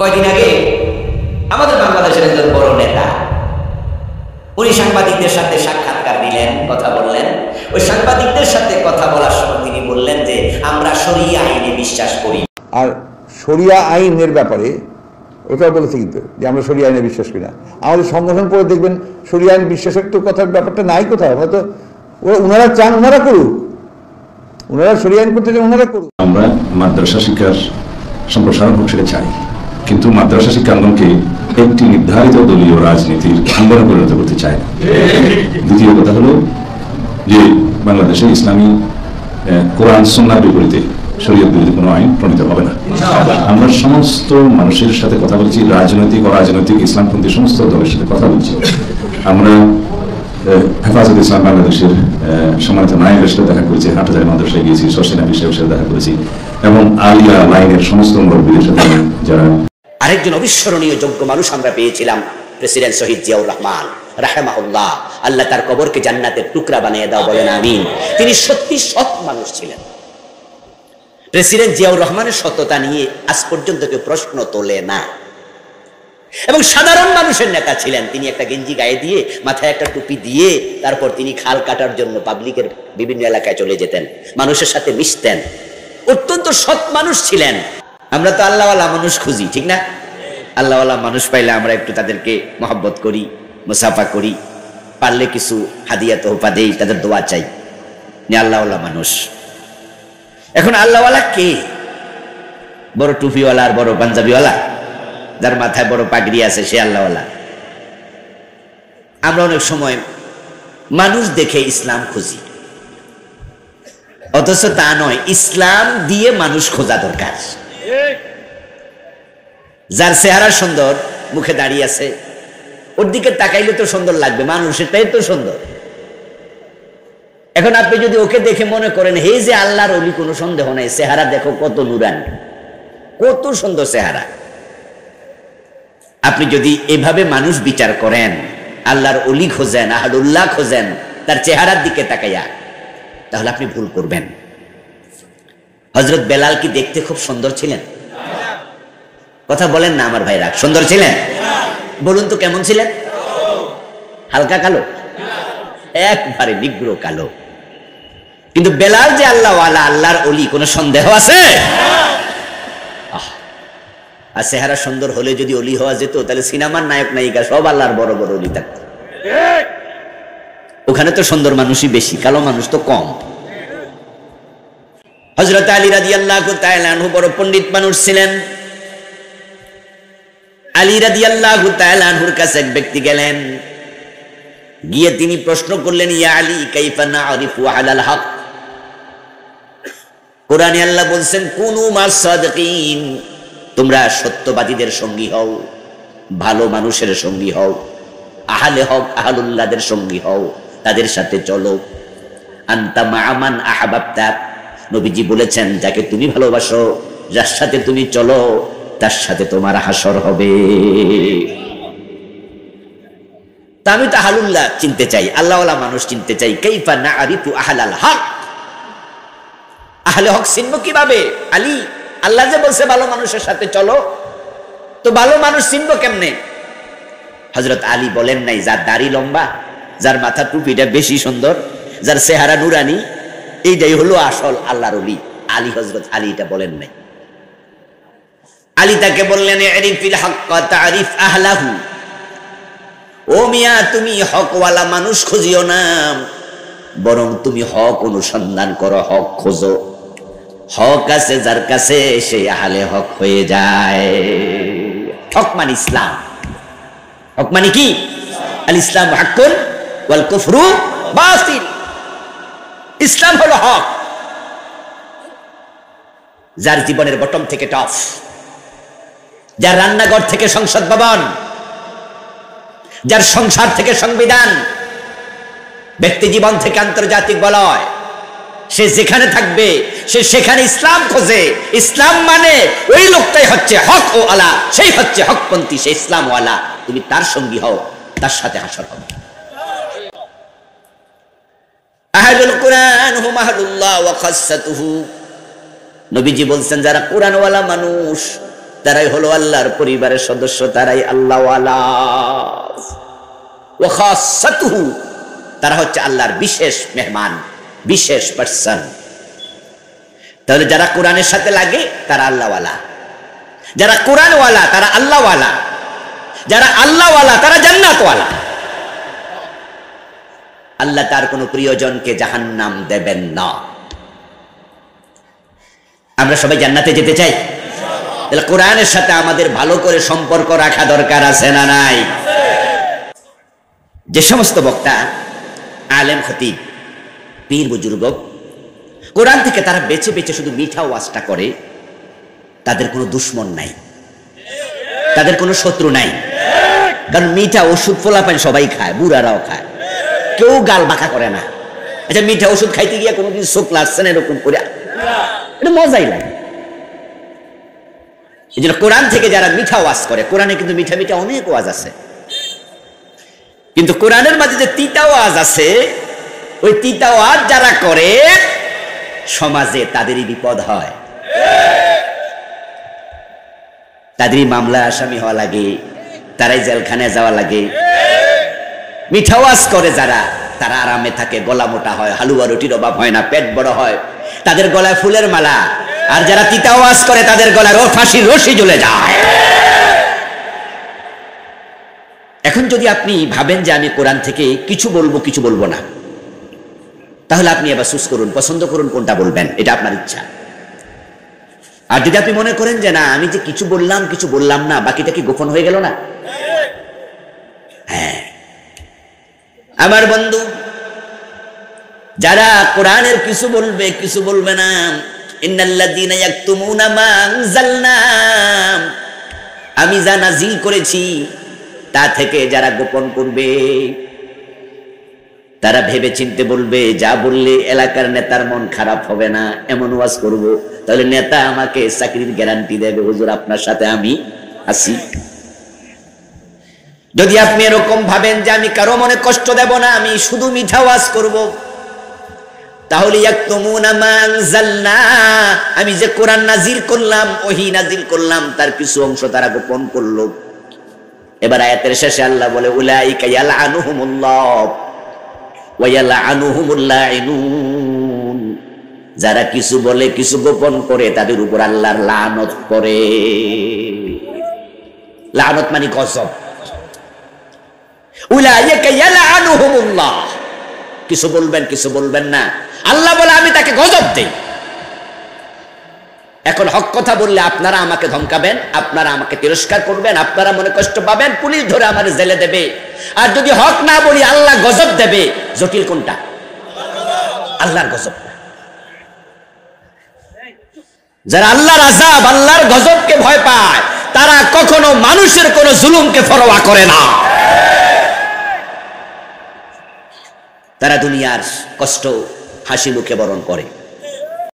কয়দিন আগে আমাদের বাংলাদেশের একজন বড় নেতা উনি সাংবাদিকদের সাথে সাক্ষাৎকার দিলেন, কথা বললেন। ওই সাংবাদিকদের সাথে কথা বলার সময় তিনি বললেন যে আমরা শরিয়া আইনে বিশ্বাস করি। আর শরিয়া আইনের ব্যাপারে ওটা বলেছে কিন্তু যে আমরা শরিয়া আইনে বিশ্বাস করি না। আমাদের সংগঠন পরে দেখবেন শরিয়া আইন বিশ্বাসের তো কথার ব্যাপারটা নাই কোথাও। হয়তো ওনারা চান, ওনারা করুক, ওনারা শরিয়া আইন করতে চান, ওনারা করুক। আমরা মাদ্রাসা শিক্ষার সম্প্রসারণ হোক সেটা চাই, কিন্তু মাদ্রাসা শিক্ষা আন্দোলনকে একটি নির্ধারিত দলীয় রাজনীতির আন্দোলনে পরিণত করতে চাই না। দ্বিতীয় কথা হলো যে বাংলাদেশে ইসলামী কোরআন সুন্নাহর বিপরীতে শরীয়ত বিরোধী কোনো আইন প্রণীত হবে না। আমরা সমস্ত মানুষের সাথে কথা বলছি, রাজনৈতিক অরাজনৈতিক ইসলামপন্থী সমস্ত দলের সাথে কথা বলছি। আমরা হেফাজত ইসলাম বাংলাদেশের সম্মানিত নায়েবের সাথে দেখা করেছি, হাটহাজারী মাদ্রাসায় গিয়েছি, শর্ষিনা বিষয়ের সাথে দেখা করেছি, এবং আলিয়া লাইনের সমস্ত মুরব্বীদের সাথে যারা। আরেকজন অবিস্মরণীয় যোগ্য মানুষ আমরা পেয়েছিলাম, প্রেসিডেন্ট শহীদ জিয়াউর রহমান রাহেমাহুল্লাহ। আল্লাহ তার কবরকে জান্নাতের টুকরা বানিয়ে দাও, বলেন আমিন। তিনি সত্যি সৎ মানুষ ছিলেন। প্রেসিডেন্ট জিয়াউর রহমানের সততা নিয়ে আজ পর্যন্ত কেউ প্রশ্ন তোলে না, এবং সাধারণ মানুষের নেতা ছিলেন। তিনি একটা গেঞ্জি গায়ে দিয়ে, মাথায় একটা টুপি দিয়ে, তারপর তিনি খাল কাটার জন্য পাবলিকের বিভিন্ন এলাকায় চলে যেতেন, মানুষের সাথে মিশতেন। অত্যন্ত সৎ মানুষ ছিলেন। আমরা তো আল্লাহওয়ালা মানুষ খুঁজি, ঠিক না? আল্লাহওয়ালা মানুষ পাইলে আমরা একটু তাদেরকে মহব্বত করি, মুসাফা করি, পারলে কিছু হাদিয়া তোহফা দেই, তাদের দোয়া চাই। আল্লাহওয়ালা মানুষ। এখন আল্লাহওয়ালা কে? বড় টুপিওয়ালা আর বড় পাঞ্জাবিওয়ালা, যার মাথায় বড় পাগড়ি আছে, সে আল্লাহওয়ালা? আমরা অনেক সময় মানুষ দেখে ইসলাম খুঁজি, অথচ তা নয়। ইসলাম দিয়ে মানুষ খোঁজা দরকার। যার চেহারা সুন্দর, মুখে দাঁড়িয়ে আছে, ওর দিকে তাকাইলে তো সুন্দর লাগবে, মানুষেরটাই তো সুন্দর। এখন আপনি যদি ওকে দেখে মনে করেন হে যে আল্লাহর ওলি, কোনো সন্দেহ নাই, চেহারা দেখো কত নুরানি, কত সুন্দর চেহারা। আপনি যদি এভাবে মানুষ বিচার করেন, আল্লাহর ওলি খোঁজেন, আহলুল্লাহ খোঁজেন তার চেহারার দিকে তাকাইয়া, তাহলে আপনি ভুল করবেন। হযরত বেলাল কি দেখতে খুব সুন্দর ছিলেন? কথা বলেন না আমার ভাইরা, সুন্দর ছিলেন? বলুন তো কেমন ছিলেন? হালকা কালো? একবারে নিগ্র কালো। কিন্তু বেলাল যে আল্লাহওয়ালা, আল্লাহর ওলি, কোনো সন্দেহ আছে? আর চেহারা সুন্দর হলে যদি ওলি হওয়া যেত, তাহলে সিনেমার নায়ক নায়িকা সব আল্লাহর বড় বড় ওলি থাকত। ওখানে তো সুন্দর মানুষই বেশি, কালো মানুষ তো কম। হযরত আলী রাদিয়াল্লাহু তাআলা আনহু বড় পণ্ডিত মানুষ ছিলেন। আলী রাদিয়াল্লাহু তাআলা আনহুর কাছে এক ব্যক্তি গেলেন, গিয়ে তিনি প্রশ্ন করলেন, ইয়া আলী কাইফা না'রিফু আলাল হক? কোরআনে আল্লাহ বলছেন কুনু মাস সাদিকিন, তোমরা সত্যবাদীদের সঙ্গী হও, ভালো মানুষের সঙ্গী হও, আহলে হক আহলুল্লাহদের সঙ্গী হও, তাদের সাথে চলো। আনতা মা'মান আহবাবতা, নবীজি বলেছেন যাকে তুমি ভালোবাসো, যার সাথে তুমি চলো, তার সাথে তোমার হাসর হবে। তা আমি তো আহলুল্লাহ চিনতে চাই, আল্লাহওয়ালা মানুষ চিনতে চাই। কাইফা না'রিফু আহলাল হক, আহলে হক চিনব কিভাবে? আলী, আল্লাহ যে বলছে ভালো মানুষের সাথে চলো, তো ভালো মানুষ চিনব কেমনে? হযরত আলী বলেন নাই যার দাড়ি লম্বা, যার মাথা টুপিটা বেশি সুন্দর, যার চেহারা নুরানি, এইটাই হলো আসল আল্লাহর ওলি। আলী, হযরত আলী এটা বলেন নাই। আলী তাকে বললেন ইরিফিল হাক্কা তারিফ আহলাহু, ও মিয়া, তুমি হকওয়ালা মানুষ খুঁজিও না, বরং তুমি হক অনুসন্ধান করো, হক খোঁজো। হক আছে যার কাছে, সে আহলে হক হয়ে যায়। হক মানে ইসলাম। হক মানে কি? আল ইসলাম হাক্কুন ওয়াল কুফরু বাতিল। ইসলাম হলো হক। যার জীবনের বটম থেকে টপ, যার রান্নাঘর থেকে সংসদ ভবন, যার সংসার থেকে সংবিধান, ব্যক্তি জীবন থেকে আন্তর্জাতিক বলয়, সে যেখানে থাকবে সে সেখানে ইসলাম খোঁজে। ইসলাম মানে ওই লোকটাই হচ্ছে হক ও আলা, সেই হচ্ছে হকপন্থী, সে ইসলাম ওয়ালা। তুমি তার সঙ্গী হও, তার সাথে হাসর হবে। আহলুল কুরআন হুম আহলুল্লাহ ওয়া খাসসাতুহু, নবীজি বলছেন যারা কোরআনওয়ালা মানুষ, তারাই হলো আল্লাহর পরিবারের সদস্য, তারাই আল্লাহওয়ালা। ওয়া খাসাতুহু, তারা হচ্ছে আল্লাহর বিশেষ মেহমান, বিশেষ পার্সন। তাহলে যারা কোরআনের সাথে লাগে তারা আল্লাহওয়ালা, যারা কোরআনওয়ালা তারা আল্লাহওয়ালা, যারা আল্লাহওয়ালা তারা জান্নাতওয়ালা। আল্লাহ তার কোনো প্রিয়জনকে জাহান্নাম দেবেন না। আমরা সবাই জান্নাতে যেতে চাই, তাহলে কোরআনের সাথে আমাদের ভালো করে সম্পর্ক রাখা দরকার আছে না নাই? যে সমস্ত বক্তা, আলেম, খতিব, পীর, বুজুর্গ কোরআন থেকে তারা বেছে বেছে শুধু মিঠা ওয়াজটা করে, তাদের কোনো দুশ্মন নাই, তাদের কোনো শত্রু নাই। কারণ মিঠা ওষুধ ফোলাপান সবাই খায়, বুড়ারাও খায়, কেউ গাল বাঁকা করে না। আচ্ছা, মিঠা ওষুধ খাইতে গিয়ে কোনোদিন চোখ লাগছেন এরকম করে? এটা মজাই লাগে। এই জন্য কোরআন থেকে যারা মিঠা ওয়াজ করে, কোরআনে কিন্তু মিঠা মিঠা অনেক ওয়াজ আছে, কিন্তু কোরআনের মাঝে যে তিতা ওয়াজ আছে, ওই তিতা ওয়াজ যারা করে সমাজে তাদেরই বিপদ হয়, তাদেরই মামলা আসামি হওয়া লাগে, তারাই জেলখানায় যাওয়া লাগে। মিঠা ওয়াজ করে যারা, তারা আরামে থাকে, গলা মোটা হয়, হালুয়া রুটির অভাব হয় না, পেট বড় হয়, তাদের গলায় ফুলের মালা। আর যারা তিতা ওয়াজ করে তাদের গলায় ফাঁসির রশি ঝুলে যায়। এখন যদি আপনি ভাবেন যে আমি কোরআন থেকে কিছু বলবো কিছু বলবো না, তাহলে আপনি এবার চুজ করুন, পছন্দ করুন কোনটা বলবেন, এটা আপনার ইচ্ছা। আর যদি আপনি মনে করেন যে না, আমি যে কিছু বললাম কিছু বললাম না, বাকিটা কি গোপন হয়ে গেল না? হ্যাঁ, আমার বন্ধু, যারা কোরআনের কিছু বলবে কিছু বলবে না, ইন্নাল্লাযীনা ইয়াকতুমুনা মা আনজালনা, আমি যা নাযিল করেছি তা থেকে যারা গোপন করবে, তারা ভেবে চিনতে বলবে, যা বললে এলাকার নেতার মন খারাপ হবে না, এমন ওয়াজ করব, তাহলে নেতা আমাকে চাকরির গ্যারান্টি দেবে, হুজুর আপনার সাথে আমি আছি। যদি আপনি এরকম ভাবেন যে আমি কারো মনে কষ্ট দেব না, আমি শুধু মিঠা ওয়াজ করব, তাহলে ইয়াকতুমুনা মা আনজালনা, আমি যে কোরআন নাজিল করলাম, ওহী নাজিল করলাম, তার কিছু অংশ তারা গোপন করলো। এবার আয়াতের শেষে আল্লাহ বলে, উলাইকা ইয়ালআনুহুমুল্লাহ ওয়া ইয়ালআনুহুমুল লাঈনুন, যারা কিছু বলে কিছু গোপন করে তাদের উপর আল্লাহর লানত পড়ে। লানত মানে গজব। উলাইকা ইয়ালআনুহুমুল্লাহ, কিছু বলবেন কিছু বলবেন না, আল্লাহ বলে আমি তাকে গজব দেই। এখন হক কথা বললে আপনারা আমাকে ধমকাবেন, আপনারা আমাকে তিরস্কার করবেন, আপনারা মনে কষ্ট পাবেন, পুলিশ ধরে আমার জেলে দেবে। আর যদি হক না বলি আল্লাহ গজব দেবে। জটিল কোনটা? আল্লাহর গজব। যারা আল্লাহর আযাব, আল্লাহর গজবকে ভয় পায়, তারা কখনো মানুষের কোন জুলুমকে পরোয়া করে না। তারা দুনিয়ার কষ্ট হাসি মুখে বরণ করে।